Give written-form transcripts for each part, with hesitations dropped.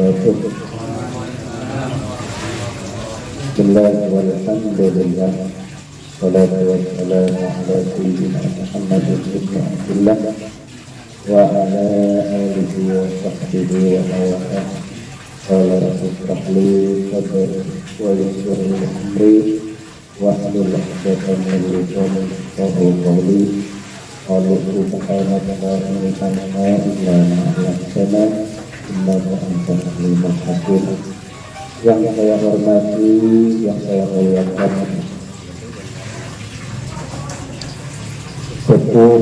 wabarakatuh. Bismillah walhamdulillah. Salatu wassalamu ala sayyidina Muhammad ibn Abdullah wa ala alihi wa sahbihi wa mawalah. Qala rasulullah sadri wa yassir li amri wahlul 'uqdatam min lisani yafqahu qawli. Qala subhanahu wa ta'ala illa ma 'allamtana innahu antal alimul hakim. Yang saya hormati, yang saya muliakan Sepuh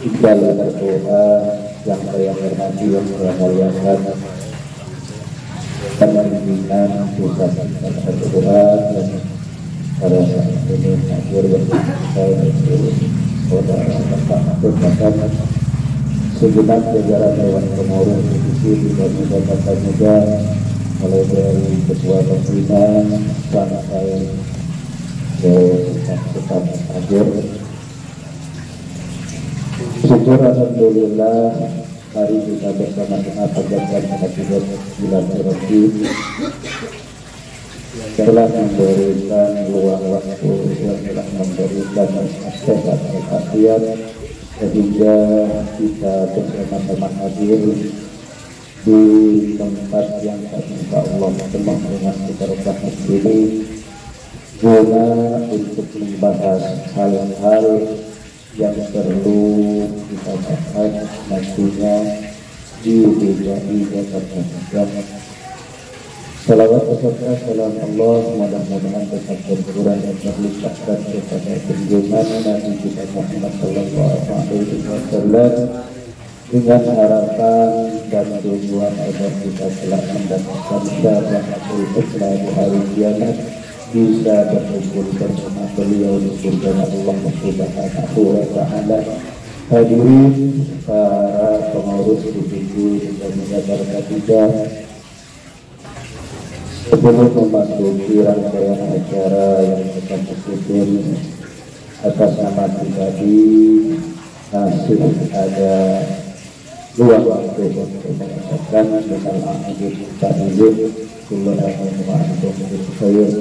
Iqbal Berdoa, yang saya hormati, yang saya muliakan pemimpinan pusat berdoa dan pada saat ini hadir saya saudara Bapak segenap jajaran Dewan Pengurus Divisi dan Bapak juga, mulai dari ketua pembina sampai ke tetap hadir. Syukur alhamdulillah, hari kita bersama-sama panjatkan kehadiran bulan Ramadan telah memberikan luang waktu, yang telah memberikan sehat walafiat sehingga kita bersama-sama hadir di tempat yang insya Allah penuh dengan keberkahan ini, guna untuk membahas hal-hal yang perlu kita bahas nantinya di DKI Jakarta. Salawat beserta salam Allah mudah-mudahan tetap berkurang dan terlimpahkan kepada junjungan Nabi kita Muhammad sallallahu alaihi wasallam, dengan harapan dan tujuan agar kita telah mendapatkan syahadatul ula di hari kiamat, bisa berkumpul bersama beliau di surga Allah Subhanahu wa ta'ala. Hadirin para pengurus divisi dan Jakarta 3, sebelum memasuki rangkaian acara yang akan dipimpin atas nama pribadi, masih ada luang waktu untuk mengucapkan dengan akhir ta'izin kullu amin wa antum bisayir.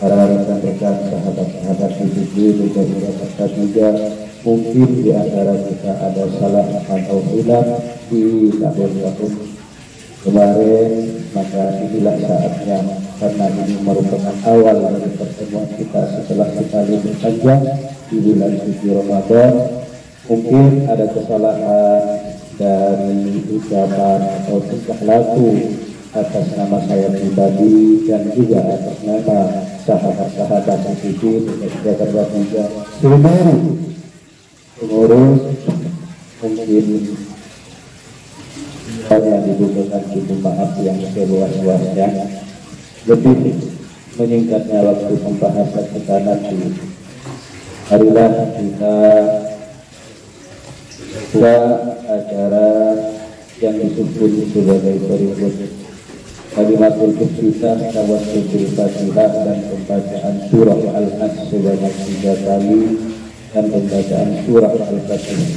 Para rekan-rekan sahabat-sahabat divisi dan Jakarta 3, mungkin di antara kita ada salah atau hilaf di tahun-tahun kemarin, maka inilah saatnya, karena ini merupakan awal dari pertemuan kita setelah kita libur panjang di bulan suci Ramadan. Mungkin ada kesalahan dari ucapan atau tingkah laku atas nama saya pribadi dan juga atas nama sahabat-sahabat divisi dan Jakarta 3 seluruh pengurus. Mungkin yang dibutuhkan itu maaf yang seluas-luasnya. Lebih menyingkatnya waktu pembahasan kita nanti, marilah kita buka acara yang disebut sebagai berikut: kalimatul iftitah, tawassul bil Fatihah, dan pembacaan surah Al-Nas sebanyak 3 kali, dan pembacaan surah Al-Fatihah,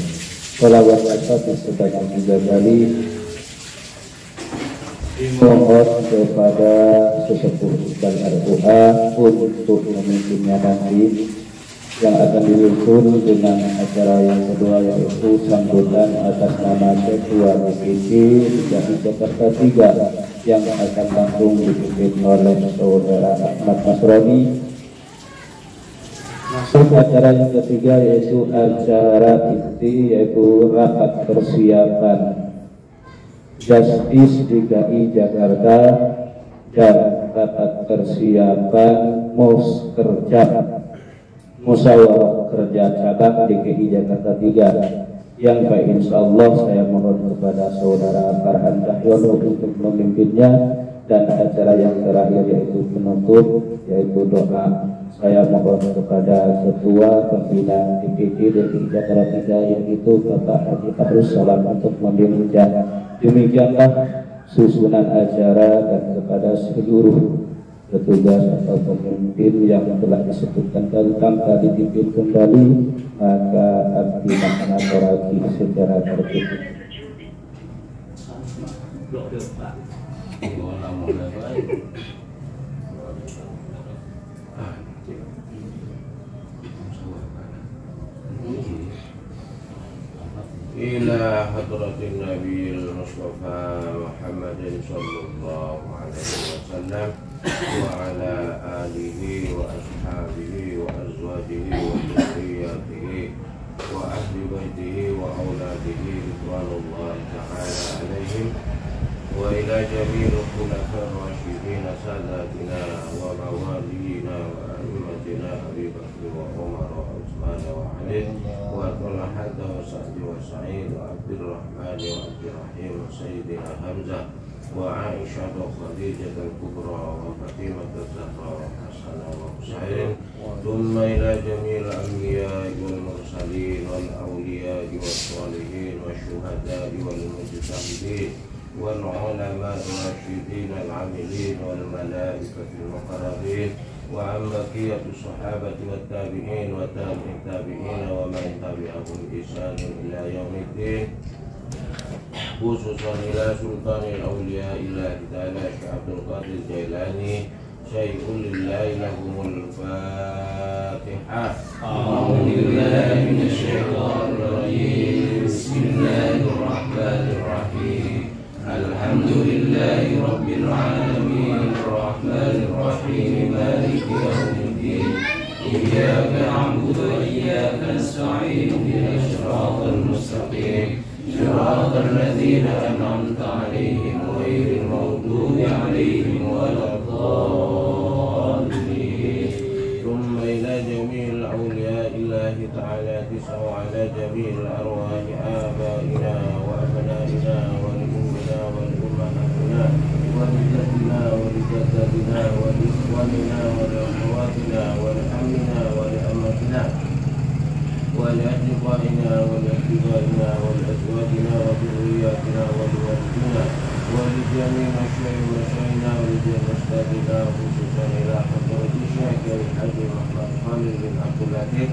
sholawat al-Fatihah sebanyak 3 kali. Mohon kepada sesepuh dan RUA untuk memimpinnya nanti, yang akan disusul dengan acara yang kedua, yaitu sambutan atas nama Ketua Divisi DKI Jakarta 3 yang akan langsung dipimpin oleh Saudara Ahmad Masroni. Masuk acara yang ketiga, yaitu acara inti, yaitu rapat persiapan Jasdis DKI Jakarta dan rapat persiapan Musyawarah Kerja Cabang DKI Jakarta 3, yang baik insya Allah saya mohon kepada Saudara Farhan Cahyono untuk memimpinnya, dan acara yang terakhir yaitu penutup, yaitu doa. Saya mohon kepada Ketua Pembina DPD DKI Jakarta 3, yaitu Bapak Haji Fahrus Salam, untuk memimpinnya. Demikianlah susunan acara, dan kepada seluruh petugas atau pemimpin yang telah disebutkan tentang tadi dipimpin kembali, maka abdi makna toraki secara tertutup. إلى حضرة النبي المصطفى محمد صلى الله عليه وسلم وعلى آله وأصحابه وأزواجه وذرياته وأهل بيته وأولاده رضوان الله تعالى عليهم وإلى جميع الخلفاء الراشدين ساداتنا وموالينا وأئمتنا أبي بكر وعمر وعثمان وعلي وطلحة وسعد وسعيد وعبد الرحمن وعبد الرحيم وسيدنا حمزة وعائشة وخديجة الكبرى وفاطمة الزهراء وحسن وحسين ثم إلى جميع الأنبياء والمرسلين والأولياء والصالحين والشهداء والمجتهدين والعلماء الراشدين العاملين والملائكة المقربين وعن بقية الصحابة والتابعين وتابع التابعين ومن تبعهم بإحسان إلى يوم الدين خصوصا إلى سلطان الأولياء الله تعالى شيخ عبد القادر الجيلاني شيء لله لهم الفاتحة. أعوذ بالله من الشيطان الرجيم. بسم الله الرحمن الرحيم. الحمد لله رب العالمين الرحمن الرحيم مالك يوم الدين إياك نعبد وإياك نستعين اهدنا الصراط المستقيم صراط الذين أنعمت عليهم غير المغضوب عليهم ولا الضالين. ثم إلى جميع الأولياء الله تعالى تسع على جميع الأرواح آبائنا وأبنائنا ولأمنا ولأمهاتنا ولجدنا ولجدتنا ولإخواننا ولأخواتنا ولأمنا ولأمتنا ولأصدقائنا ولأصدقائنا ولأزواجنا وذرياتنا ولوالدنا ولجميع مشايخنا ولجميع أستاذنا خصوصا إلى حضرة الشيخ الحاج محمد خالد بن عبد اللطيف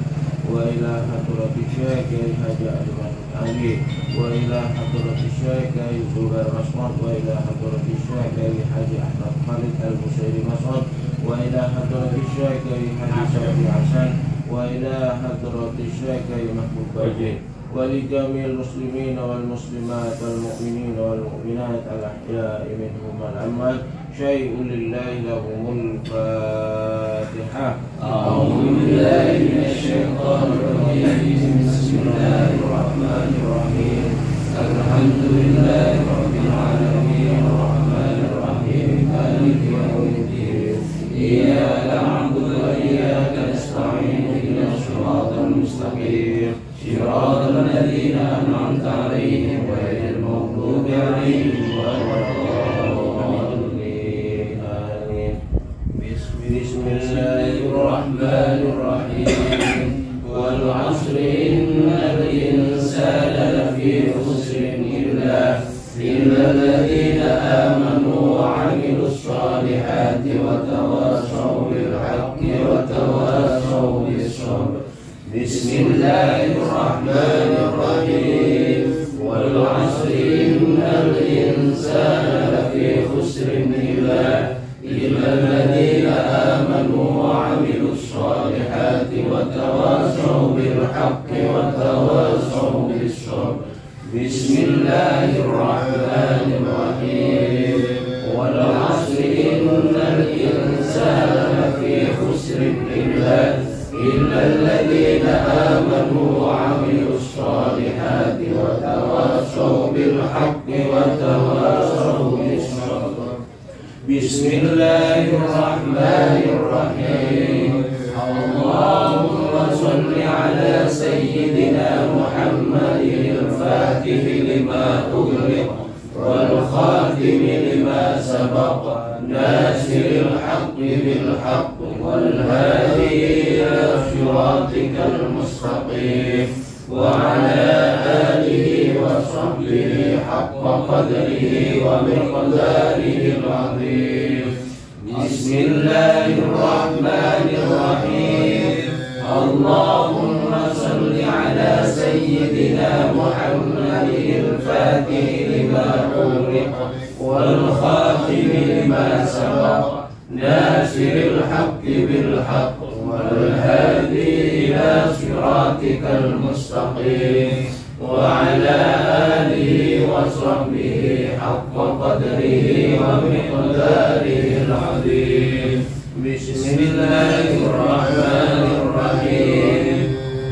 وإلى حضرة الشيخ الحاج أحمد علي وإلى حضرة الشيخ زبير مسعود وإلى حضرة الشيخ الحاج أحمد خالد البصيري مسعود وإلى حضرة الشيخ الحاج شافي حسن وإلى حضرة الشيخ محمود باجي ولجميع المسلمين والمسلمات والمؤمنين والمؤمنات الأحياء منهم والأموات شيء لله لهم الفاتحة. أعوذ بالله من الشيطان الرجيم. بسم الله الرحمن الرحيم. الحمد لله رب العالمين الرحمن الرحيم مالك يوم الدين إياك نعبد وإياك نستعين اهدنا الصراط المستقيم صراط الذين أنعمت عليهم غير المغضوب عليهم ولا الضالين. آمين. بسم الله الرحمن الرحيم. والعصر إن الإنسان لفي خسر إلا الذين آمنوا وعملوا الصالحات وتواصوا بالحق وتواصوا بالصبر. بسم الله الرحمن الرحيم. والعصر إن الإنسان لفي خسر إلا الذين آمنوا وعملوا الصالحات وتواصوا بالحق وتواصوا بالصبر. بسم الله الرحمن الرحيم. والعصر إن الإنسان لفي خسر إلا الذين آمنوا وعملوا الصالحات وتواصوا بالحق وتواصوا بالصبر. بسم الله الرحمن الرحيم. اللهم صل على سيدنا محمد الفاتح لما أغلق والخاتم لما سبق ناصر الحق بالحق والهادي إلى صراطك المستقيم وعلى آله وصحبه حق قدره ومقداره العظيم. بسم الله الرحمن الرحيم. اللهم صل على سيدنا محمد الفاتح لما أغلق والخاتم لما سبق ناصر الحق بالحق والهادي إلى صراطك المستقيم وعلى آله وصحبه حق قدره ومقداره العظيم بسم الله الرحمن الرحيم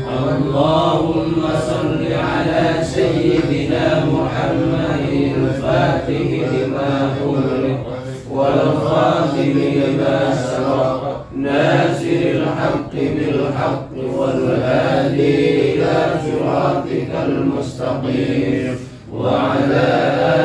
اللهم صل على سيدنا محمد الفاتح لما أغلق والخاتم لما سبق ناصر الحق بالحق والهادي إلى صراطك المستقيم وعلى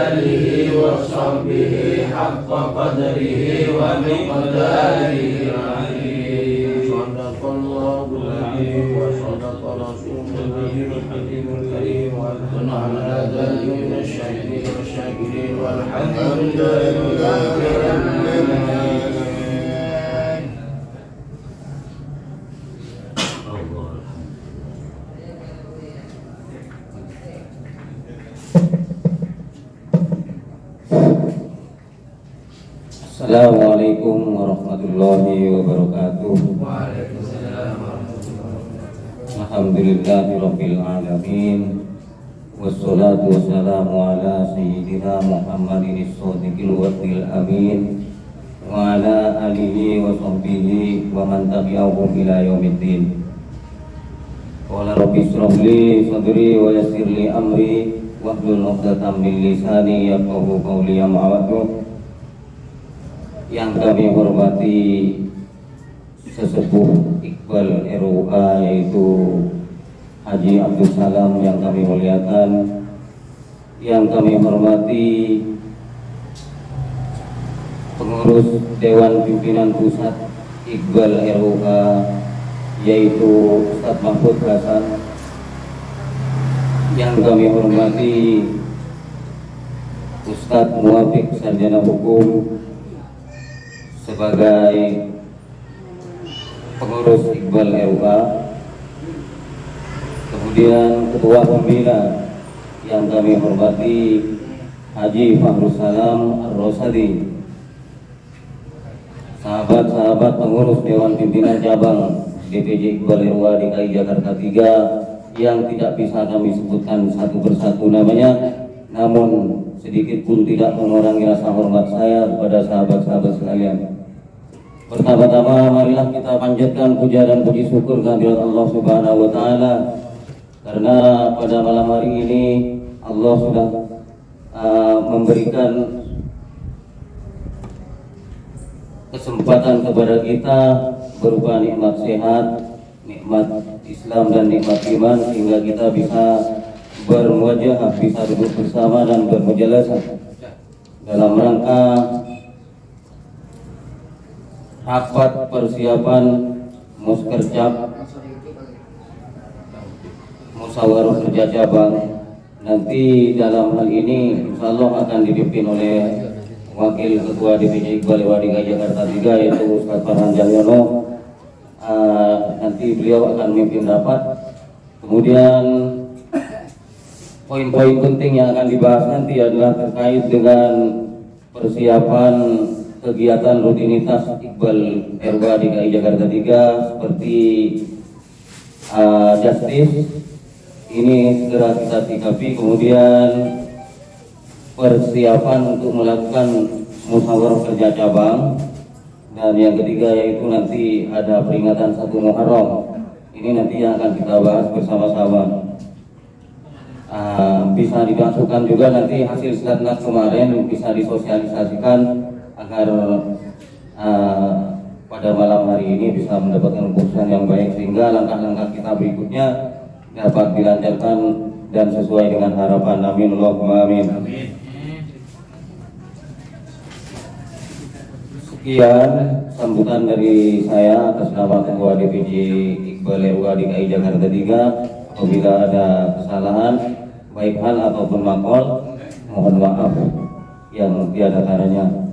آله وصحبه حق قدره ومقداره العظيم صدق الله العظيم وصدق رسوله الحكيم الكريم ونعم ذلك من الشاهدين والشاكرين والحمد لله رب العالمين. Assalamualaikum warahmatullahi wabarakatuh. Waalaikumsalam warahmatullahi wabarakatuh. Alhamdulillahirabbil alamin. Wassalatu wassalamu ala sayyidina Muhammadin as-sadiqil wa'dil amin wa ala alihi wa sahbihi wa man tabi'ahum ila yaumiddin. Qala rabbi ishrah li sadri wa yassir li amri wahlul 'uqdatam min lisani yafqahu qawli amma ba'du. Yang kami hormati sesepuh Iqbal RUA yaitu Haji Abdul Salam yang kami muliakan, yang kami hormati pengurus Dewan Pimpinan Pusat Iqbal RUA yaitu Ustadz Mahfud Hasan, yang kami hormati Ustadz Muwafiq Sarjana Hukum sebagai pengurus Iqbal RUA, kemudian Ketua Pembina yang kami hormati Haji Fahrus Salam Ar-Rosadi, sahabat-sahabat pengurus Dewan Pimpinan Cabang DPJ Iqbal RUA DKI Jakarta 3 yang tidak bisa kami sebutkan satu persatu namanya, namun sedikit pun tidak mengurangi rasa hormat saya kepada sahabat-sahabat sekalian. Pertama-tama marilah kita panjatkan puja dan puji syukur kehadirat Allah Subhanahu wa taala, karena pada malam hari ini Allah sudah memberikan kesempatan kepada kita berupa nikmat sehat, nikmat Islam dan nikmat iman, sehingga kita bisa bermuajahah, bisa duduk bersama dan bermujalasah dalam rangka rapat persiapan Muskercap Musyawarah Kerja Cabang. Nanti dalam hal ini insya Allah akan dipimpin oleh Wakil Ketua DPJ Iqbal RUA DKI Jakarta 3 yaitu Ustadz Farhan Jalyono. Nanti beliau akan memimpin rapat. Kemudian poin-poin penting yang akan dibahas nanti adalah terkait dengan persiapan kegiatan rutinitas Iqbal RUA DKI Jakarta 3 seperti Justice ini segera kita sikapi, kemudian persiapan untuk melakukan musyawarah kerja cabang, dan yang ketiga yaitu nanti ada peringatan 1 Muharram. Ini nanti yang akan kita bahas bersama-sama. Bisa dimasukkan juga nanti hasil Satnas kemarin, bisa disosialisasikan agar pada malam hari ini bisa mendapatkan keputusan yang baik, sehingga langkah-langkah kita berikutnya dapat dilancarkan dan sesuai dengan harapan. Amin Allahumma amin. Sekian sambutan dari saya atas nama Ketua DPJ Iqbal RUA DKI Jakarta 3. Apabila ada kesalahan baik hal ataupun makol, mohon maaf yang tiada taranya.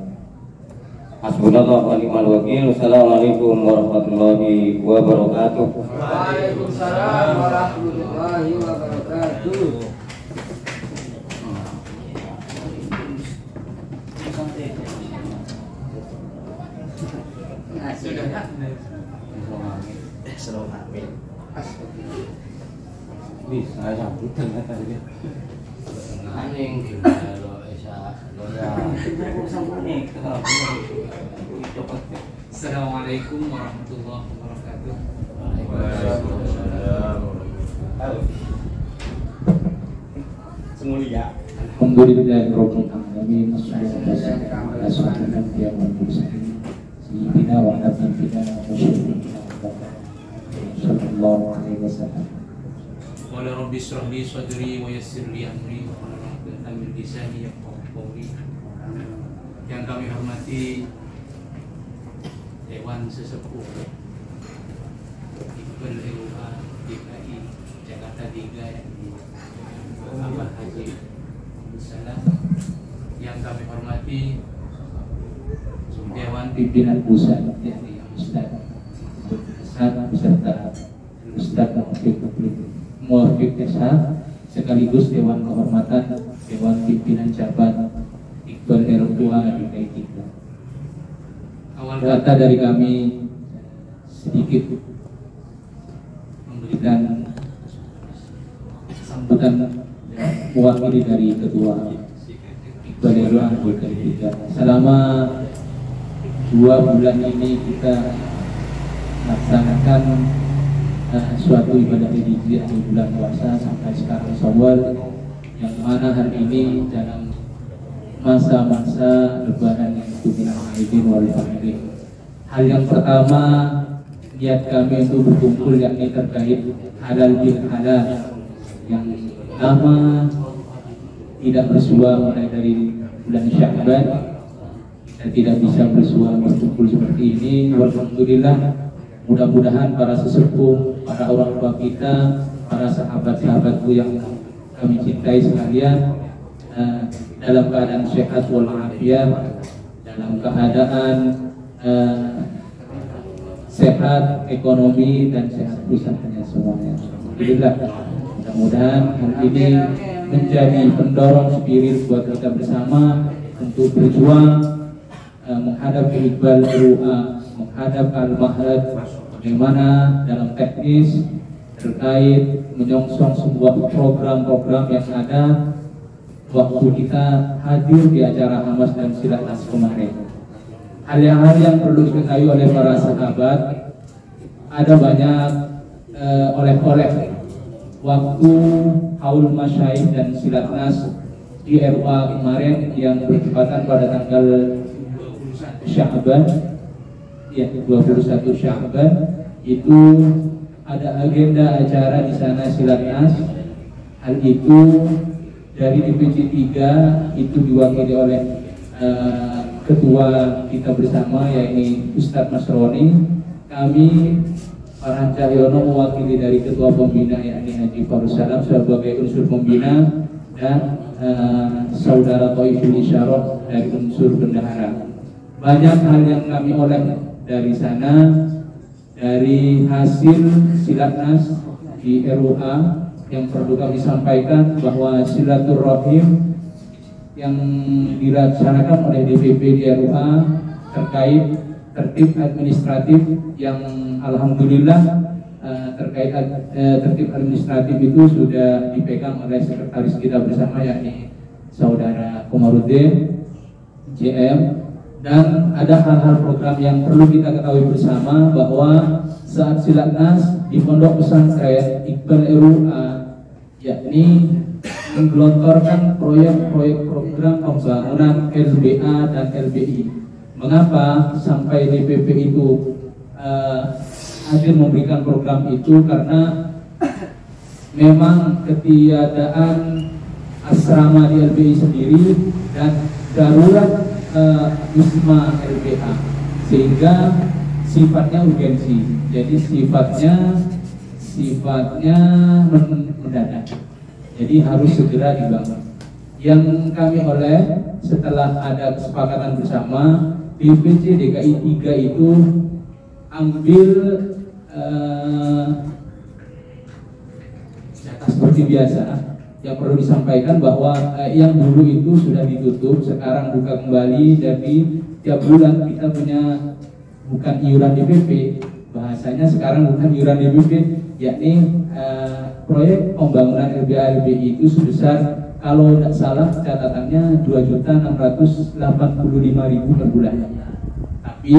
Hasbunallah wa ni'mal wakil. Assalamualaikum warahmatullahi wabarakatuh. Waalaikumsalam warahmatullahi wabarakatuh. Selamat amin. Bisa sambut ternyata dia. Aning kalau esa loya. Sampune kalau coba. Assalamualaikum warahmatullahi wabarakatuh. Waalaikumsalam. Semulia. Alhamdulillahirabbil alamin. Sayyidina wa nabiyina sallallahu alaihi wasallam. Qala rabbi ishrah li sadri wa yassir li amri wa hlul 'uqdatam min lisani yafqahu qawli. Yang kami hormati Dewan Sesepuh Iqbal RUA DKI Jakarta 3 Abah Haji Salam. Yang kami hormati Dewan Pimpinan pusat yakni Ustaz Hasan beserta Ustaz Muafiq Esa sekaligus Dewan Kehormatan Dewan Pimpinan Cabang Iqbal RUA DKI 3. awal Data dari kami sedikit memberikan sambutan mewakili dari Ketua Iqbal RUA DKI 3. Selama 2 bulan ini kita melaksanakan suatu ibadah religi di bulan puasa sampai sekarang Syawal, yang mana hari ini dalam masa-masa lebaran yang ditumbuh Aidin wal Fitri. Hal yang pertama, niat kami untuk berkumpul yakni terkait halal bil halal yang lama tidak bersua mulai dari bulan Sya'ban. Kita tidak bisa bersua berkumpul seperti ini. Alhamdulillah, mudah-mudahan para sesepuh, para orang tua kita, para sahabat-sahabatku yang kami cintai sekalian dalam keadaan sehat walafiat, dalam keadaan sehat ekonomi dan sehat usahanya semuanya. Alhamdulillah. Mudah-mudahan hal ini menjadi pendorong spirit buat kita bersama untuk berjuang menghadap Iqbal RUA, menghadap Al-Mahad, bagaimana dalam teknis terkait menyongsong sebuah program-program yang ada waktu kita hadir di acara Hamas dan Silatnas kemarin. Hal-hal yang perlu diketahui oleh para sahabat, ada banyak oleh-oleh waktu haul masyaikh dan Silatnas di RUA kemarin yang bertepatan pada tanggal Sya'ban, ya 21 Sya'ban, itu ada agenda acara di sana Silatnas. Hal itu dari DPC 3 itu diwakili oleh ketua kita bersama yakni Ustadz Masroni. Kami Farhan Cahyono mewakili dari ketua pembina yakni Haji Farussalam sebagai unsur pembina, dan saudara Toiful Isyarah dari unsur bendahara. Banyak hal yang kami oleh dari sana, dari hasil Silatnas di RUA yang perlu kami sampaikan bahwa silaturahim yang dilaksanakan oleh DPP di RUA terkait tertib administratif yang alhamdulillah terkait tertib administratif itu sudah dipegang oleh sekretaris kita bersama yakni saudara Komarudin JM. Dan ada hal-hal program yang perlu kita ketahui bersama bahwa saat Silatnas di Pondok Pesantren Iqbal RUA yakni menggelontorkan proyek-proyek program pembangunan LBA dan LBI. Mengapa sampai DPP itu hadir memberikan program itu? Karena memang ketiadaan asrama di LBI sendiri dan darurat Wisma LBA, sehingga sifatnya urgensi. Jadi sifatnya mendadak. Jadi harus segera dibangun. Yang kami oleh setelah ada kesepakatan bersama, DPC DKI 3 itu ambil seperti biasa. Yang perlu disampaikan bahwa yang dulu itu sudah ditutup, sekarang buka kembali. Jadi tiap bulan kita punya bukan iuran DPP, bahasanya sekarang bukan iuran DPP, yakni proyek pembangunan LBA-LBI itu sebesar, kalau tidak salah catatannya 2.685.000 per bulan. Tapi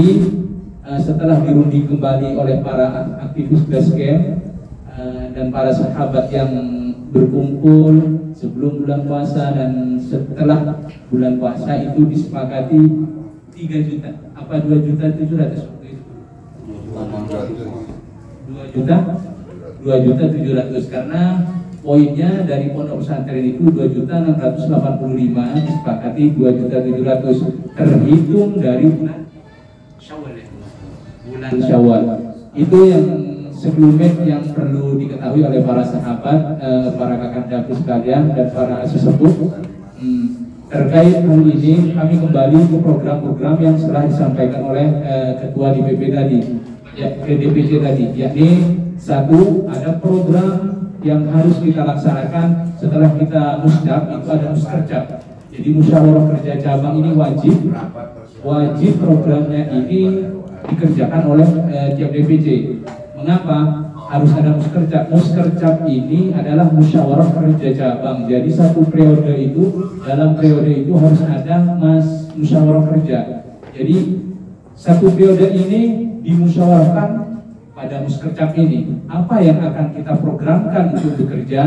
setelah dirunding kembali oleh para aktivis Basecamp dan para sahabat yang berkumpul sebelum bulan puasa dan setelah bulan puasa, itu disepakati 3 juta, apa 2.700.000 waktu itu? 2.700.000, karena poinnya dari pondok pesantren itu 2.685.000 disepakati 2.700.000 terhitung dari bulan Syawal ya. bulan Syawal. Itu yang sebelumnya yang perlu diketahui oleh para sahabat, para kakak dapur sekalian dan para sesepuh. Terkait hal ini kami kembali ke program-program yang telah disampaikan oleh ketua DPP tadi, DPC tadi, yakni satu, ada program yang harus kita laksanakan setelah kita musdaq, itu ada muskercap. Jadi musyawarah kerja cabang ini wajib programnya ini dikerjakan oleh tiap DPC. Mengapa harus ada muskercap? Muskercap ini adalah musyawarah kerja cabang. Jadi satu periode itu, dalam periode itu harus ada musyawarah kerja. Jadi satu periode ini dimusyawarahkan pada muskercap ini. Apa yang akan kita programkan untuk bekerja,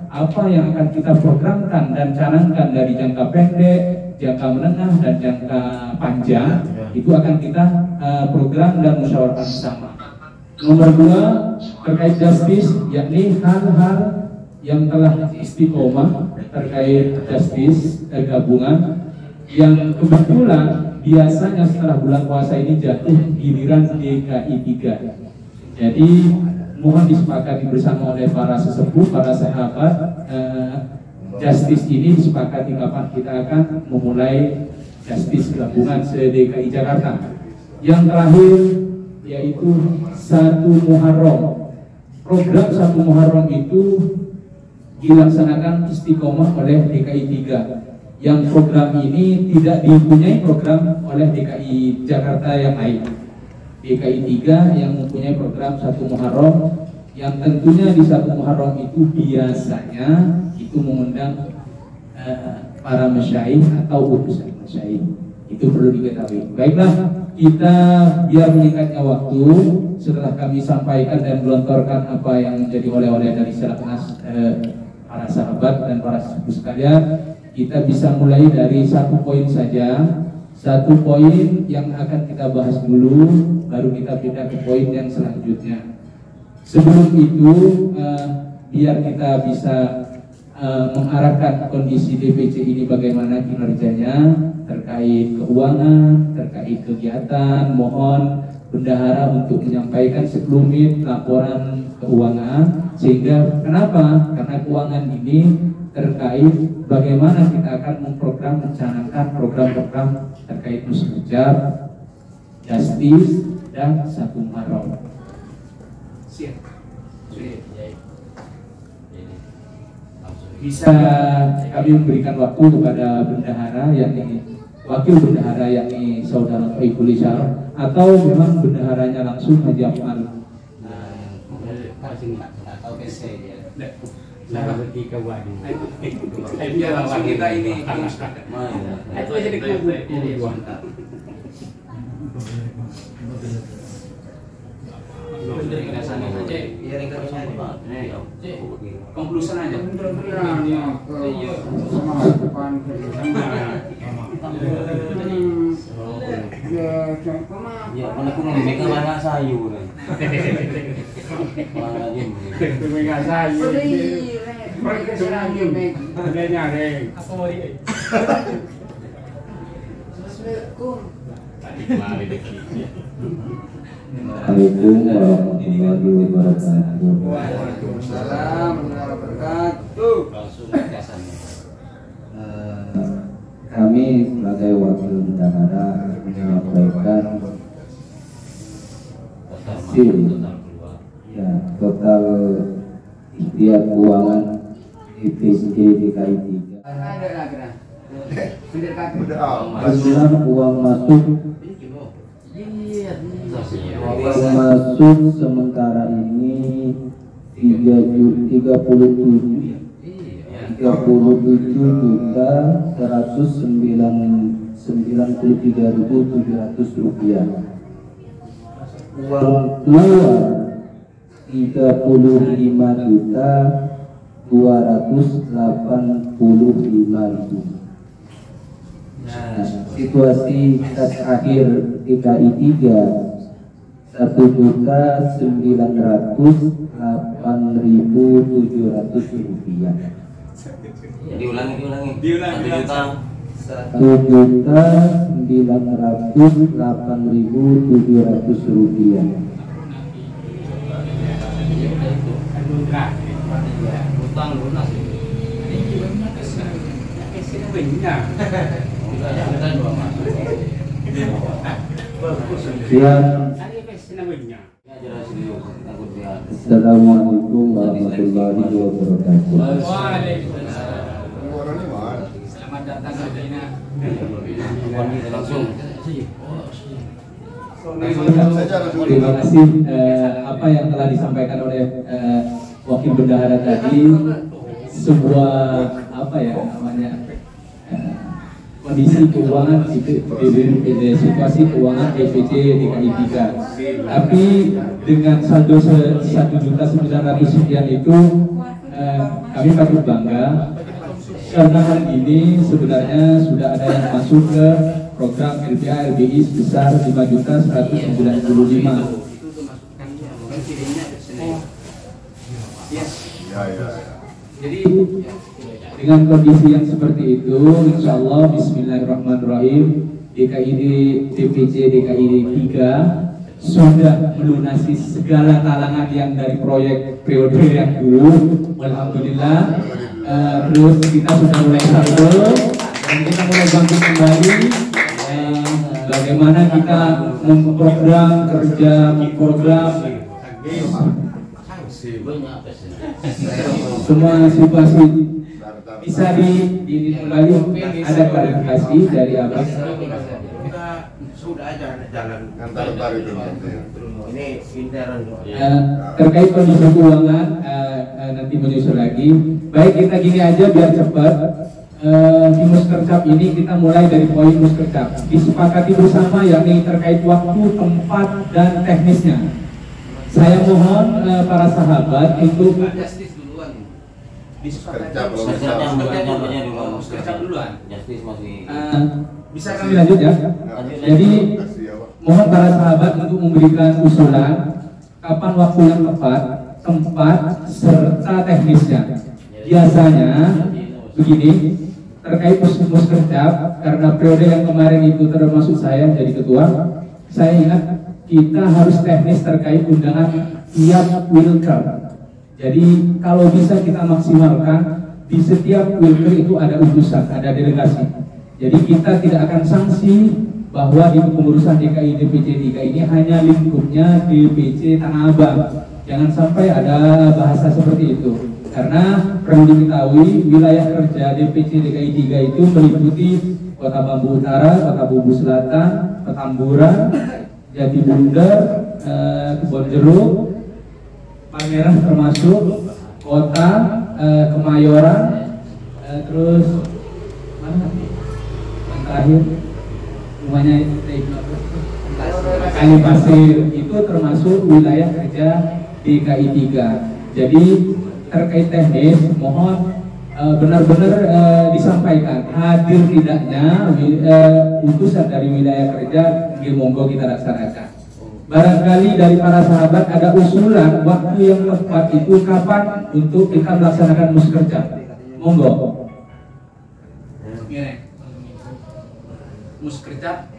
apa yang akan kita programkan dan canangkan dari jangka pendek, jangka menengah dan jangka panjang, itu akan kita program dan musyawarahkan bersama. Nomor 2, terkait justice, yakni hal-hal yang telah istiqomah terkait justice gabungan yang kebetulan biasanya setelah bulan puasa ini jatuh giliran DKI 3. Jadi mohon disepakati bersama oleh para sesepuh, para sahabat, justice ini disepakati kapan kita akan memulai justice gabungan se-DKI Jakarta. Yang terakhir yaitu 1 Muharram. Program 1 Muharram itu dilaksanakan istiqomah oleh DKI 3. Yang program ini tidak dipunyai program oleh DKI Jakarta yang lain. DKI 3 yang mempunyai program 1 Muharram, yang tentunya di 1 Muharram itu biasanya itu mengundang para masyaikh atau utusan masyaikh. Itu perlu diketahui. Baiklah, kita biar meningkatnya waktu, setelah kami sampaikan dan gelontorkan apa yang menjadi oleh-oleh dari Selaknas para sahabat dan para sepuh sekalian, kita bisa mulai dari 1 poin saja. 1 poin yang akan kita bahas dulu, baru kita pindah ke poin yang selanjutnya. Sebelum itu, biar kita bisa mengarahkan kondisi DPC ini bagaimana kinerjanya terkait keuangan, terkait kegiatan, mohon bendahara untuk menyampaikan sekelumit laporan keuangan. Sehingga kenapa? Karena keuangan ini terkait bagaimana kita akan memprogram, mencanangkan program-program terkait muskercap, justice, dan 1 Muharram. Siap. Bisa kami memberikan waktu kepada bendahara, yakni wakil bendahara, yakni saudara Thaiful Isyar, atau memang bendaharanya langsung Haji Afal. Biar langsung kita ini. Itu aja dikubur. Konklusi aja. Ya, mana aku ngomong mereka mana sayur. Mereka sayur. Mereka sayur. Ada nyari. Apa mau dia? Assalamualaikum warahmatullahi wabarakatuh. Waalaikumsalam warahmatullahi wabarakatuh. Kami sebagai wakil bendahara menyampaikan hasil ya total ikhtiar keuangan DPC DKI 3. Jumlah uang masuk Termasuk sementara ini 37.193.700 rupiah. Uang keluar 35.285.000. Nah, situasi kas akhir DKI 3 1.908.700 rupiah. Diulangi. 1.908.700 rupiah. Utang lunas. Assalamualaikum warahmatullahi wabarakatuh. Selamat datang ke Dina. Langsung. Terima kasih apa yang telah disampaikan oleh Wakil Bendahara tadi, sebuah apa ya namanya kondisi keuangan situasi keuangan DPC DKI 3. Tapi dengan saldo 1.900.000 sekian itu kami patut bangga karena hari ini sebenarnya sudah ada yang masuk ke program LPA LBI sebesar 5.195.000. Jadi dengan kondisi yang seperti itu, insya Allah Bismillahirrahmanirrahim, DPC DKI 3 sudah melunasi segala talangan yang dari proyek periode yang dulu. Alhamdulillah. Terus kita sudah mulai saldo dan kita mulai bangkit kembali. Bagaimana kita memprogram semua situasi bisa kembali. Ada klarifikasi dari apa? Sudah aja jalan antar itu. Ini intern. Terkait kondisi keuangan nanti menyusul lagi. Baik, kita gini aja biar cepat. Di Muskercap ini kita mulai dari poin Muskercap. Disepakati bersama yakni terkait waktu, tempat, dan teknisnya. Saya mohon para sahabat untuk Justice duluan. Muskercap duluan. Justice masih. Bisa kami lanjut ya. Jadi mohon para sahabat untuk memberikan usulan kapan waktu yang tepat, tempat, serta teknisnya. Biasanya begini, terkait Muskercap, karena periode yang kemarin itu termasuk saya jadi ketua, saya ingat kita harus teknis terkait undangan tiap wilker. Jadi kalau bisa kita maksimalkan di setiap wilker itu ada utusan, ada delegasi. Jadi kita tidak akan sanksi bahwa di kepengurusan DKI DPC 3 ini hanya lingkupnya DPC Tanah Abang. Jangan sampai ada bahasa seperti itu. Karena perlu diketahui wilayah kerja DPC DKI 3 itu meliputi Kota Bambu Utara, Kota Bumbu Selatan, Petamburan, Jatibundar, Kebonjeruk, Palmerah termasuk, Kota, Kemayoran, terus mana? Yang terakhir, rumahnya Kali Pasir, itu termasuk wilayah kerja DKI 3. Jadi terkait teknis, mohon benar-benar disampaikan hadir tidaknya utusan dari wilayah kerja, monggo kita laksanakan. Barangkali dari para sahabat ada usulan waktu yang tepat itu kapan untuk kita melaksanakan Muskercap, monggo. Muskercap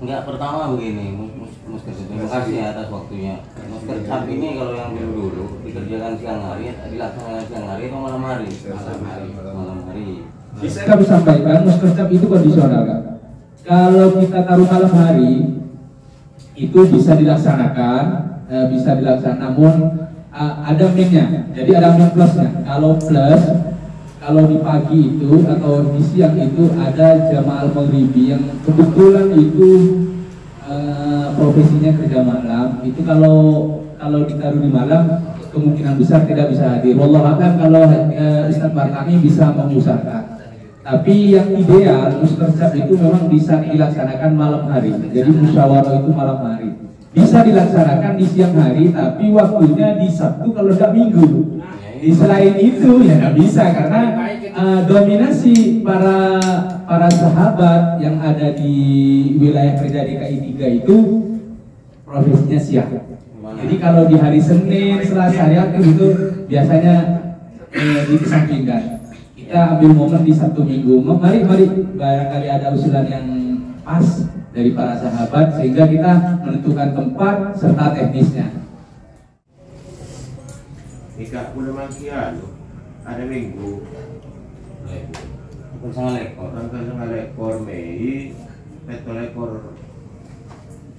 Enggak, pertama begini, Muskercap, terima kasih atas waktunya. Muskercap ini kalau yang dulu dikerjakan siang hari, dilaksanakan siang hari atau malam hari? Malam hari. Bisa kami sampaikan, Muskercap itu kondisional, Kak. Kalau kita taruh malam hari, itu bisa dilaksanakan, namun ada minnya. Jadi ada min plusnya. Kalau plus, kalau di pagi itu atau di siang itu ada jamaah maghribi yang kebetulan itu profesinya kerja malam, itu kalau ditaruh di malam kemungkinan besar tidak bisa hadir. Wallahu a'lam kalau Ustadz Martani bisa mengusahakan. Tapi yang ideal muskercap itu memang bisa dilaksanakan malam hari. Jadi musyawarah itu malam hari. Bisa dilaksanakan di siang hari, tapi waktunya di Sabtu kalau tidak Minggu. Selain itu ya nggak bisa karena dominasi para sahabat yang ada di wilayah kerja DKI 3 itu profesinya siang. Jadi kalau di hari Senin, Selasa, itu biasanya dikesampingkan. Kita ambil momen di Sabtu Minggu. Mari barangkali ada usulan yang pas dari para sahabat sehingga kita menentukan tempat serta teknisnya. Ika udah makian ada minggu. Tanggal 9 ekor Mei, petol ekor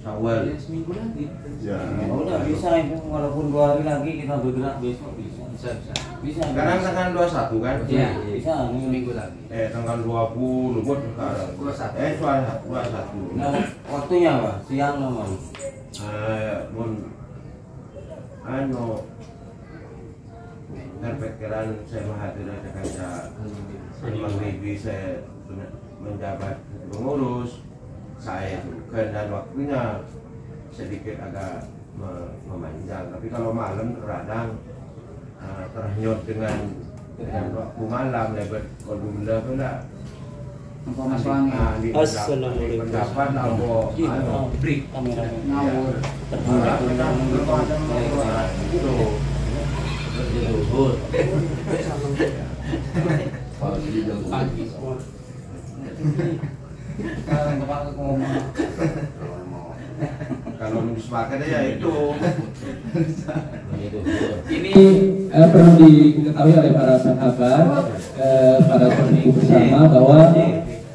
Syawal. Seminggu lagi. Ya. Udah bisa itu walaupun 2 hari lagi kita bergerak besok bisa. Bisa. Sekarang tanggal 21 kan? Iya, Bisa seminggu lagi. Tanggal 20 buat sekarang. 21. Nah, waktunya apa? Siang nomor. Terpikiran saya menghadir ada kaca Magribi saya menjabat pengurus saya juga dan waktunya sedikit agak memanjang, tapi kalau malam terkadang terhanyut dengan waktu malam lebat kodumlah pula Assalamualaikum. pendapat break kamera ngawur Pagi. kalau sepakat ya itu. Ini perlu diketahui oleh para sahabat, para sahabat bersama bahwa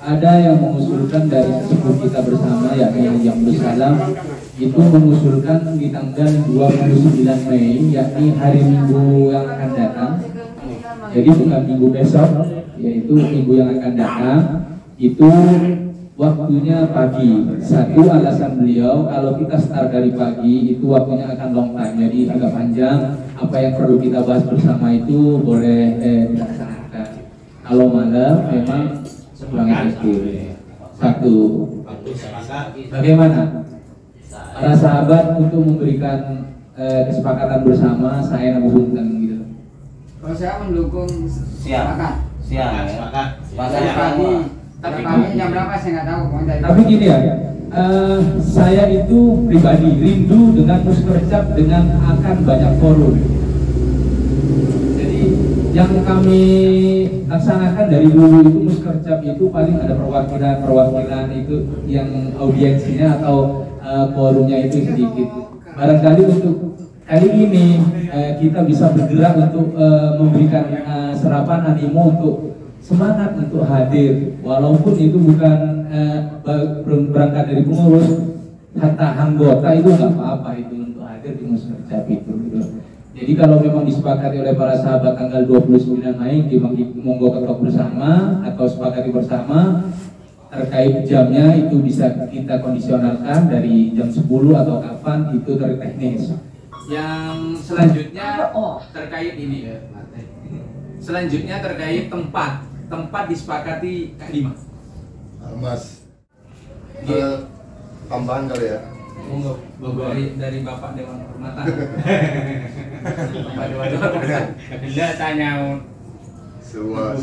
ada yang mengusulkan dari sesepuh kita bersama yakni yang Salam itu mengusulkan di tanggal 29 Mei yakni hari Minggu yang akan datang. Jadi bukan minggu besok, yaitu minggu yang akan datang. Itu waktunya pagi. Satu alasan beliau kalau kita start dari pagi itu waktunya akan long time, jadi agak panjang. Apa yang perlu kita bahas bersama itu boleh dilaksanakan. Kalau malam memang kurang efektif. Satu. Bagaimana para sahabat untuk memberikan kesepakatan bersama saya menghubungkan gitu. Kalau saya mendukung Siang ya. Sepakat. pagi. Tapi pagi jam berapa saya nggak tahu. Tapi gini ya, saya itu pribadi rindu dengan muskercap dengan akan banyak forum. Jadi yang kami laksanakan dari dulu itu muskercap itu paling ada perwakilan itu yang audiensinya atau forumnya itu sedikit. Barangkali untuk kali ini kita bisa bergerak untuk memberikan serapan animo untuk semangat untuk hadir, walaupun itu bukan berangkat dari pengurus, hatta anggota itu nggak apa-apa itu untuk hadir di muskercap itu. Gitu. Jadi kalau memang disepakati oleh para sahabat tanggal 29 Mei, monggo ketok bersama atau sepakati bersama terkait jamnya itu bisa kita kondisionalkan dari jam 10 atau kapan itu dari teknis. Yang selanjutnya terkait ini ya. Selanjutnya terkait tempat disepakati Kak Lima. Mas, tambahan kali ya. Dari Bapak Dewan Kehormatan. Bapak Dewan Kehormatan. Tidak tanya Sebuah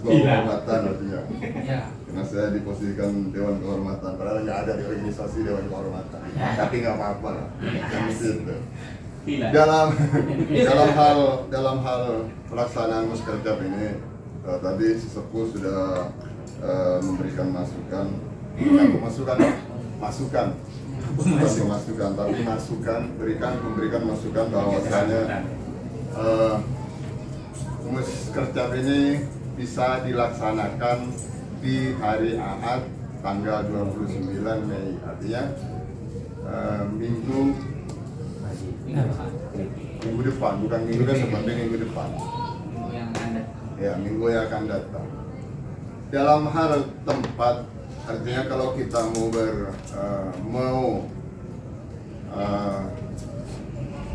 kehormatan artinya. Ya. Karena saya diposisikan Dewan Kehormatan, padahal nggak ada di organisasi Dewan Kehormatan. Tapi nggak apa-apa lah. Yang itu. Dalam hal pelaksanaan muskercap ini tadi sesepuh sudah memberikan masukan, tapi memberikan masukan bahwasanya muskercap ini bisa dilaksanakan di hari Ahad tanggal 29 Mei, artinya minggu depan, bukan minggu besok, tapi minggu depan. Minggu yang akan datang. Dalam hal tempat Artinya kalau kita mau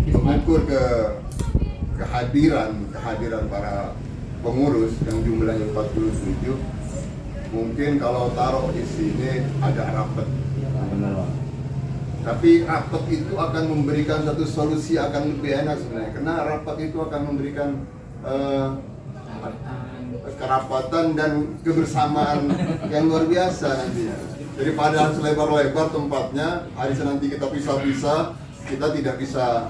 mengukur kehadiran para pengurus yang jumlahnya 47, mungkin kalau taruh di sini ada rapat. Tapi rapat itu akan memberikan satu solusi, akan lebih enak sebenarnya, karena rapat itu akan memberikan kerapatan dan kebersamaan yang luar biasa nantinya. Jadi padahal selebar-lebar tempatnya, hari nanti kita pisah-pisah, kita tidak bisa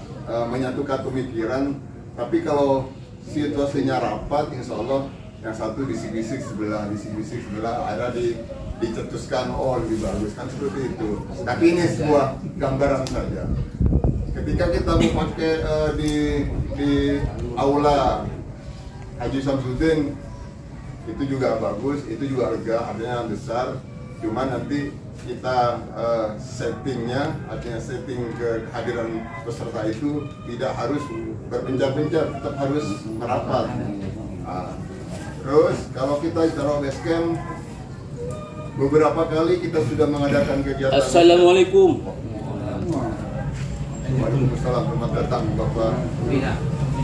menyatukan pemikiran. Tapi kalau situasinya rapat, insya Allah yang satu bisik-bisik sebelah, ada dicetuskan, oh lebih bagus, kan seperti itu. Tapi ini sebuah gambaran saja. Ketika kita memakai di aula Haji Samsudin, itu juga bagus, itu juga lega, artinya besar. Cuma nanti kita settingnya, artinya setting kehadiran peserta itu tidak harus berpencar-pencar, tetap harus merapat. Terus kalau kita taruh base camp, beberapa kali kita sudah mengadakan kegiatan. Assalamualaikum. Waalaikumsalam, selamat datang Bapak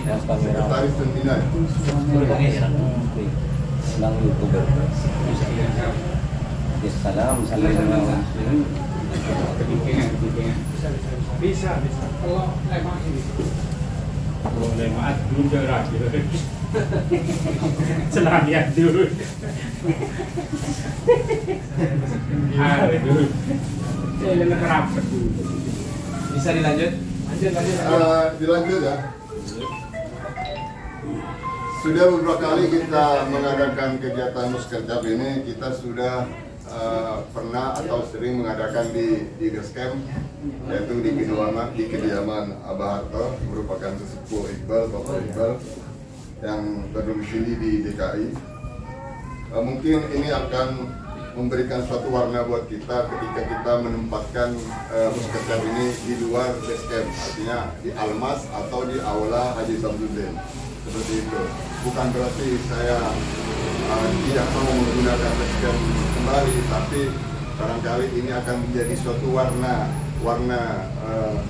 Sekretaris Pembinaan. Sedang YouTuber. Salam, Bisa. Kalau lemak ini. Kalau lemak belum gerak gitu. Selamian dulu. Aduh. Ini rapat dulu. Bisa dilanjut? Dilanjut ya. Sudah beberapa kali kita mengadakan kegiatan Muskercap ini, kita sudah pernah atau sering mengadakan di base camp, yaitu di kediaman Abah Harto, merupakan sesepuh Iqbal, Bapak Iqbal yang berdomisili di DKI. Mungkin ini akan memberikan suatu warna buat kita ketika kita menempatkan Muskercap ini di luar base camp, artinya di Almas atau di aula Haji Samsudin. Seperti itu. Bukan berarti saya tidak mau menggunakan base camp kembali, tapi barangkali ini akan menjadi suatu warna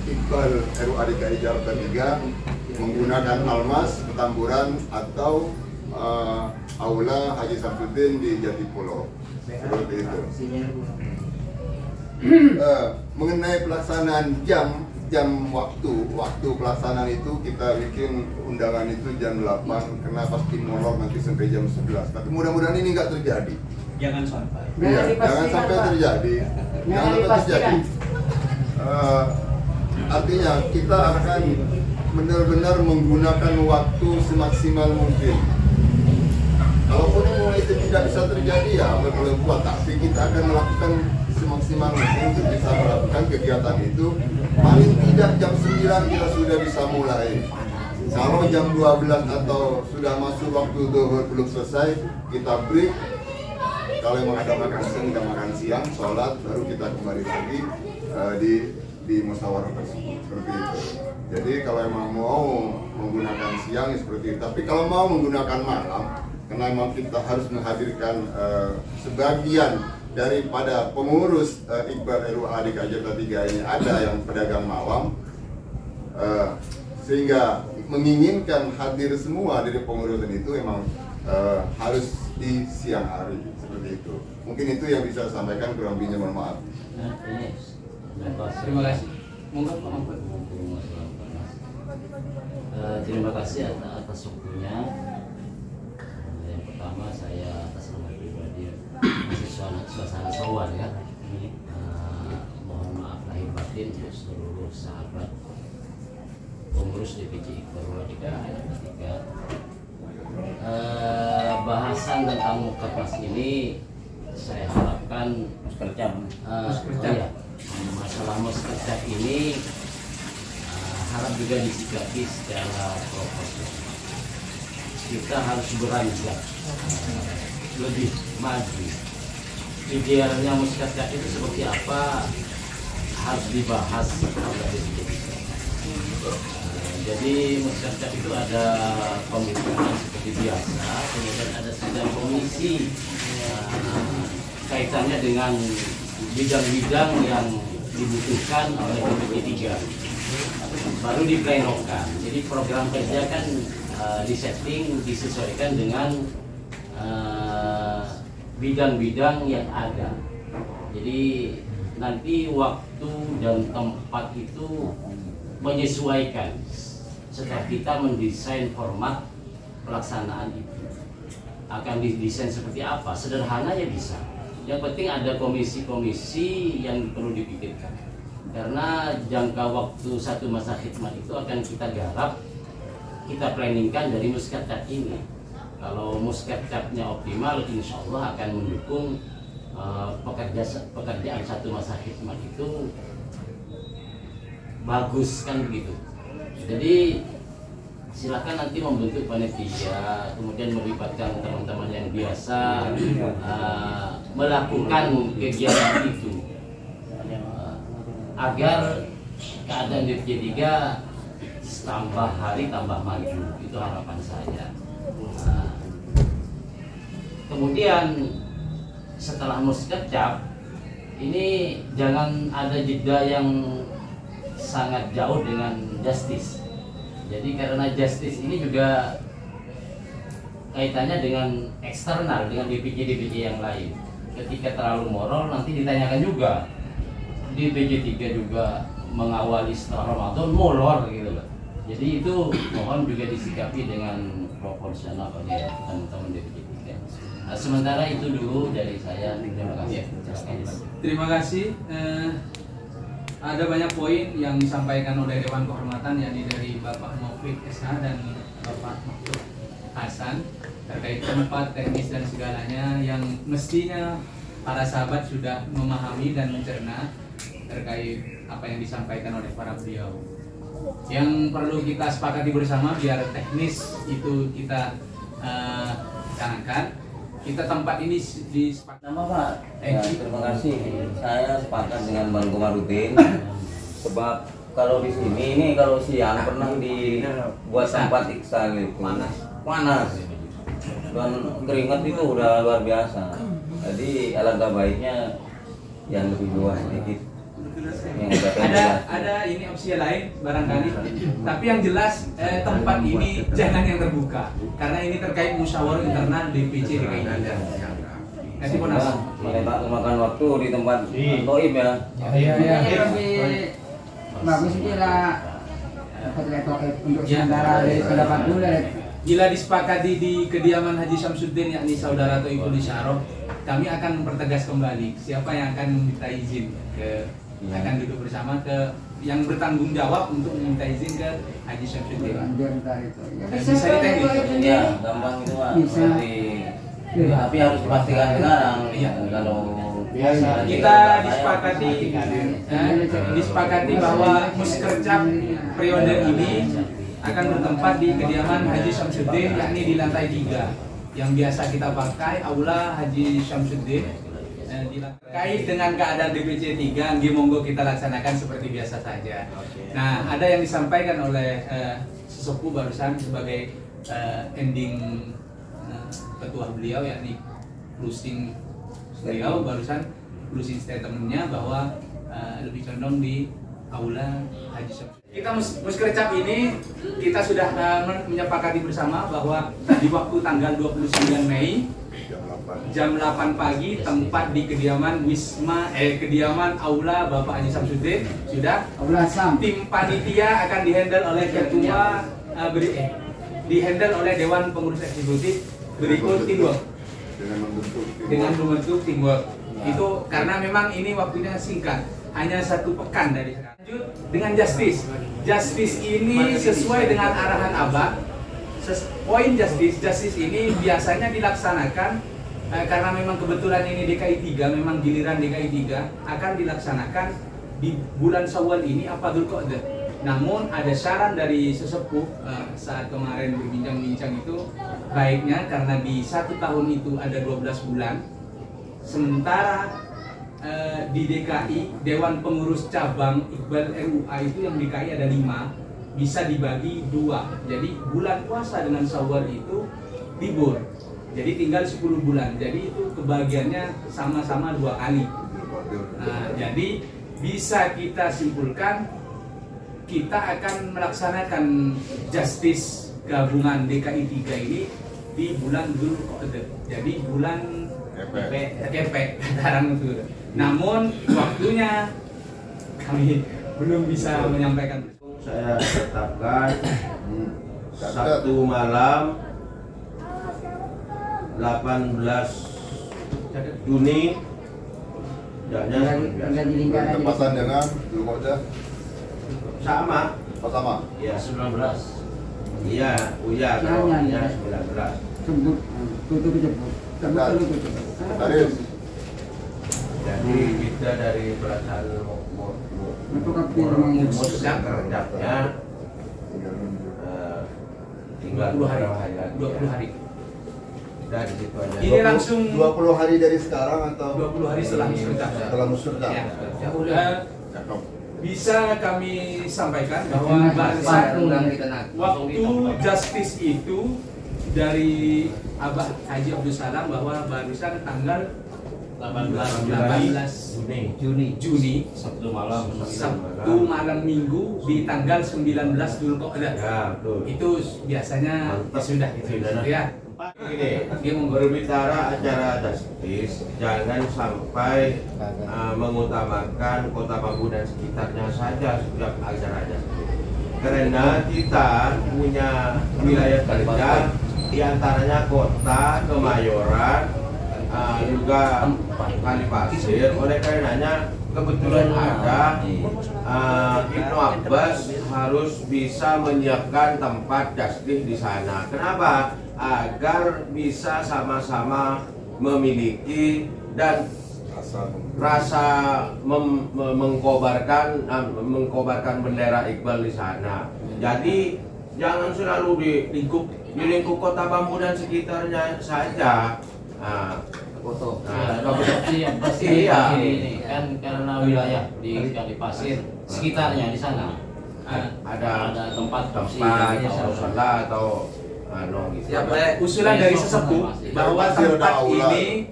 Iqbal RUA DKI Jakarta 3 menggunakan Almas, Petamburan atau aula Haji Samsudin di Jatipulo. Seperti itu. Mengenai pelaksanaan jam waktu pelaksanaan itu, kita bikin undangan itu jam 8 karena pasti molor nanti sampai jam 11. Tapi mudah-mudahan ini nggak terjadi. Jangan sampai. Iya, jangan sampai terjadi. Jangan sampai terjadi. Artinya kita akan benar-benar menggunakan waktu semaksimal mungkin. Kalaupun itu tidak bisa terjadi ya boleh buat, tapi kita akan melakukan semaksimal mungkin untuk bisa melakukan kegiatan itu. Paling tidak jam 9 kita sudah bisa mulai. Kalau jam 12 atau sudah masuk waktu zuhur belum selesai, kita break. Kalau memang ada makan siang, kita makan siang, sholat, baru kita kembali lagi di musyawarah tersebut. Seperti itu. Jadi kalau memang mau menggunakan siang seperti itu, tapi kalau mau menggunakan malam, karena memang kita harus menghadirkan sebagian daripada pengurus Iqbal RUA DKI Jakarta 3 ini ada yang pedagang malam, sehingga menginginkan hadir semua dari pengurusan itu memang harus di siang hari, seperti itu. Mungkin itu yang bisa saya sampaikan, kurang lebihnya mohon maaf. Terima kasih. Monggo Pak Mahfud. Terima kasih atas waktunya. Yang pertama saya atas nama pribadi mahasiswa suasana Sawan ya. Mohon maaf lahir batin untuk seluruh sahabat pengurus DPC Iqbal DKI 3. Bahasan tentang Mukernas ini saya harapkan masalah Muskercap ini harap juga disikapi secara profesional. Kita harus beranjak lebih maju. Idealnya Muskercap itu seperti apa harus dibahas oleh DPC. Jadi Muskercap itu ada pembicaraan seperti biasa, kemudian ada sidang komisi kaitannya dengan bidang-bidang yang dibutuhkan oleh DPC 3 baru diplenokan. Jadi program kerja kan disetting, disesuaikan dengan bidang-bidang yang ada. Jadi nanti waktu dan tempat itu menyesuaikan setelah kita mendesain format pelaksanaan itu. Akan didesain seperti apa? Sederhana ya bisa. Yang penting ada komisi-komisi yang perlu dipikirkan. Karena jangka waktu satu masa khidmat itu akan kita garap, kita planningkan dari Muskercap ini. Kalau Muskercapnya optimal, insya Allah akan mendukung pekerjaan satu masa khidmat itu bagus kan begitu. Jadi silakan nanti membentuk panitia, kemudian melibatkan teman-teman yang biasa melakukan kegiatan itu agar keadaan DPC 3 tambah hari tambah maju. Itu harapan saya. Kemudian setelah Muskercap ini jangan ada jeda yang sangat jauh dengan Justice. Jadi karena Justice ini juga kaitannya dengan eksternal, dengan DPC yang lain. Ketika terlalu molor nanti ditanyakan juga. DPC 3 juga mengawali setelah Ramadan molor gitu loh. Jadi itu mohon juga disikapi dengan proporsional oleh teman-teman DPC 3. Sementara itu dulu dari saya. Terima kasih. Terima kasih. Ada banyak poin yang disampaikan oleh Dewan Kehormatan, yakni dari Bapak Maufik SH dan Bapak Maksud Hasan terkait tempat, teknis dan segalanya yang mestinya para sahabat sudah memahami dan mencerna terkait apa yang disampaikan oleh para beliau. Yang perlu kita sepakati bersama biar teknis itu kita canangkan. Kita tempat ini disepakati. Nama Pak, terima kasih. Saya sepakat dengan Bang Komarudin. Sebab kalau di sini ini kalau siang pernah dibuat tempat iksan itu panas dan keringat itu udah luar biasa. Jadi alangkah baiknya yang lebih luas sedikit. Ada ini opsi lain barangkali, tapi yang jelas tempat ini jangan yang terbuka karena ini terkait musyawarah internal DPC DKI. Nanti pun makan waktu di tempat Toib ya. Iya. Bagus itu lah untuk sementara pendapat dulu. Bila disepakati di kediaman Haji Syamsuddin yakni saudara Toibul Isyarah, kami akan mempertegas kembali siapa yang akan meminta izin akan duduk bersama ke yang bertanggung jawab untuk meminta izin ke Haji Syamsuddin. Bisa diteknik. Ya, gampang itu Pak. Tapi harus dipastikan sekarang. Iya. Kalau kita disepakati bahwa Muskercap periode ini akan bertempat di kediaman Haji Syamsuddin yakni di lantai 3 yang biasa kita pakai aula Haji Syamsuddin. Terkait dengan keadaan DPC 3, monggo kita laksanakan seperti biasa saja. Nah, ada yang disampaikan oleh sesepuh barusan sebagai ending ketua beliau, yakni closing beliau barusan closing statementnya bahwa lebih condong di aula Haji Syamsuddin. Kita Muskercap ini kita sudah menyepakati bersama bahwa di waktu tanggal 29 Mei jam 8 pagi tempat di kediaman kediaman aula Bapak Haji Syamsuddin sudah. Tim panitia akan dihandle oleh ketua dihandle oleh Dewan Pengurus Eksekutif berikut teamwork dengan membentuk teamwork. Itu karena memang ini waktunya singkat, hanya 1 pekan dari sekarang. Lanjut dengan Justice ini sesuai dengan arahan Abah. Poin Justice ini biasanya dilaksanakan karena memang kebetulan ini DKI 3, memang giliran DKI 3 akan dilaksanakan di bulan Syawal ini apa Dzulqa'dah. Namun ada saran dari sesepuh saat kemarin berbincang-bincang itu baiknya karena di 1 tahun itu ada 12 bulan, sementara di DKI Dewan Pengurus Cabang Iqbal RUA itu yang DKI ada 5, bisa dibagi 2. Jadi bulan puasa dengan Syawal itu libur. Jadi tinggal 10 bulan. Jadi itu kebagiannya sama-sama 2 kali. Nah, jadi bisa kita simpulkan kita akan melaksanakan justice gabungan DKI 3 ini di bulan Dzulqa'dah. Jadi bulan kepek sekarang itu. Namun waktunya kami belum bisa menyampaikan. Saya tetapkan Sabtu malam 18 Juni. Tempatan dengan Dzulqa'dah Sama. Iya, 19. Iya, kalau 19. Jadi kita dari perasaan musyak kerjanya tinggal 20 hari. Dari situ aja. Ini langsung 20 hari dari sekarang atau 20 hari setelah musyawarah. Setelah musyawarah. Bisa kami sampaikan bahwa waktu justice itu dari Abah Haji Abdul Salam bahwa barusan tanggal 18 Juni Sabtu malam Minggu di tanggal 19 Dzulqa'dah. Ya, betul. Itu biasanya sudah gitu ya. Gini, berbicara acara justice, jangan sampai mengutamakan Kota Bambu dan sekitarnya saja setiap acara justice. Karena kita punya wilayah kerja diantaranya Kota, Kemayoran, juga Kalipasir. Oleh karenanya kebetulan ada Ibnu Abbas harus bisa menyiapkan tempat justice di sana. Kenapa? Agar bisa sama-sama memiliki dan rasa mengkobarkan bendera Iqbal di sana. Jadi jangan selalu di lingkup Kota Bambu dan sekitarnya saja. Foto. Iya. Ini kan karena wilayah di Kalipasir sekitarnya di sana ada tempat sholat atau gitu. Usulan dari sesepuh bahwa tempat ini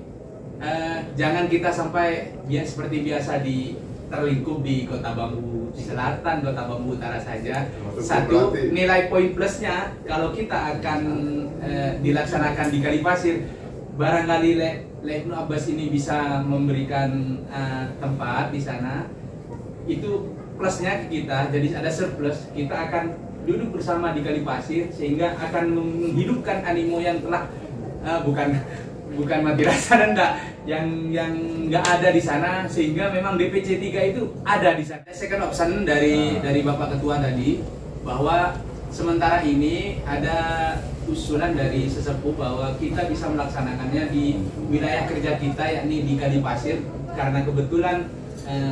jangan kita sampai seperti biasa terlingkup di Kota Bambu Selatan, Kota Bambu Utara saja. Satu, nilai poin plusnya kalau kita akan dilaksanakan di Kalipasir, barangkali Ibnu Abbas ini bisa memberikan tempat di sana, itu plusnya ke kita, jadi ada surplus, kita akan duduk bersama di Kalipasir sehingga akan menghidupkan animo yang telah bukan mati rasa dan yang nggak ada di sana, sehingga memang DPC 3 itu ada di sana. Second option dari Bapak Ketua tadi bahwa sementara ini ada usulan dari sesepuh bahwa kita bisa melaksanakannya di wilayah kerja kita, yakni di Kalipasir, karena kebetulan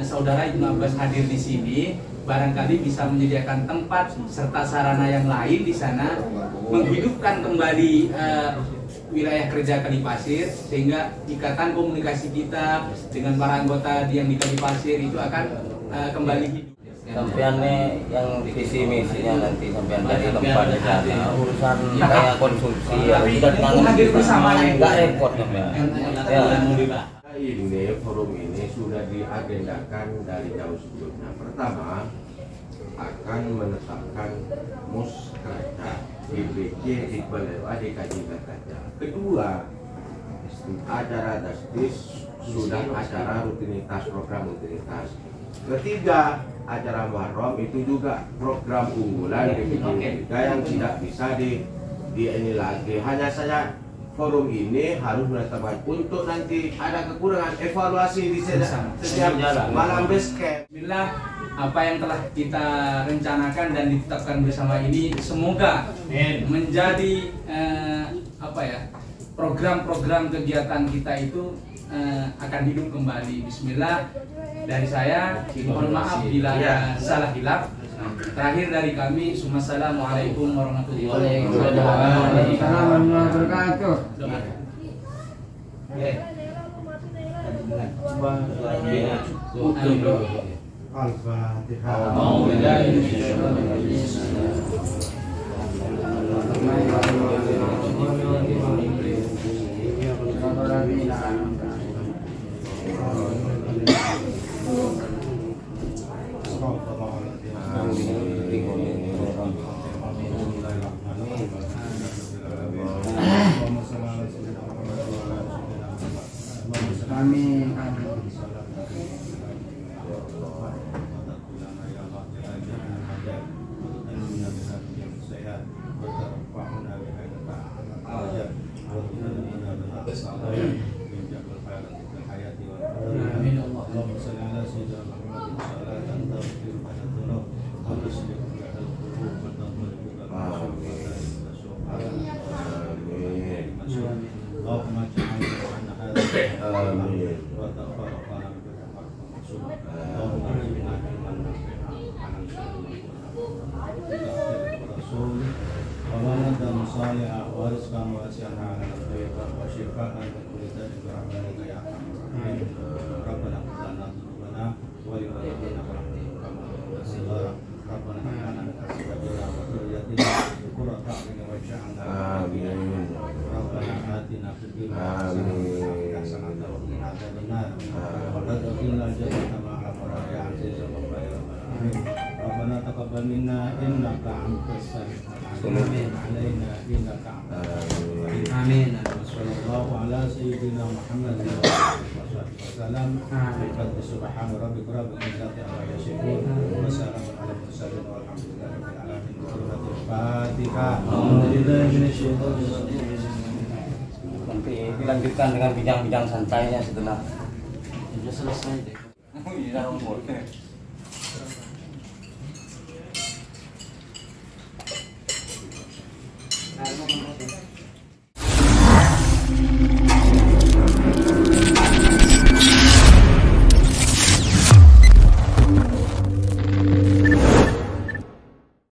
saudara Ibnu Abbas hadir di sini, barangkali bisa menyediakan tempat serta sarana yang lain di sana, menghidupkan kembali wilayah kerja Kalipasir, sehingga ikatan komunikasi kita dengan para anggota yang di Kalipasir itu akan kembali hidup. Sampeannya yang visi misinya nanti sampean dari tempat di sana, urusan kayak konsumsi ya sudah hadir bersama, nggak repot sampean. Ini forum ini sudah diagendakan dari jauh sebelumnya. Pertama, akan menetapkan muskerja DPC Iqbal LA DKI Jakarta. Kedua, acara justice sudah acara rutinitas, program rutinitas. Ketiga, acara Muharram itu juga program unggulan DPC 3 yang tidak bisa di ini lagi. Hanya saja forum ini harus menetapkan untuk nanti ada kekurangan evaluasi di setiap malam basecamp. Bismillah, apa yang telah kita rencanakan dan ditetapkan bersama ini semoga menjadi program-program kegiatan kita itu akan hidup kembali. Bismillah, dari saya mohon maaf bila ada salah hilaf. Terakhir dari kami, Assalamualaikum warahmatullahi wabarakatuh. Al-Fatihah. Amin. Rabbana taqabbal minna innaka antas samiul alaina innaka amin. Sallallahu ala sayyidina Muhammad wa sallam. Subhana rabbika rabbil izzati amma yasifun wa salamun alal mursalin walhamdulillahi rabbil alamin. Al-Fatihah. Alhamdulillahi minasyaitonir rajim. Nanti dilanjutkan dengan bincang-bincang santainya setelah sudah selesai deh. Iya, umur.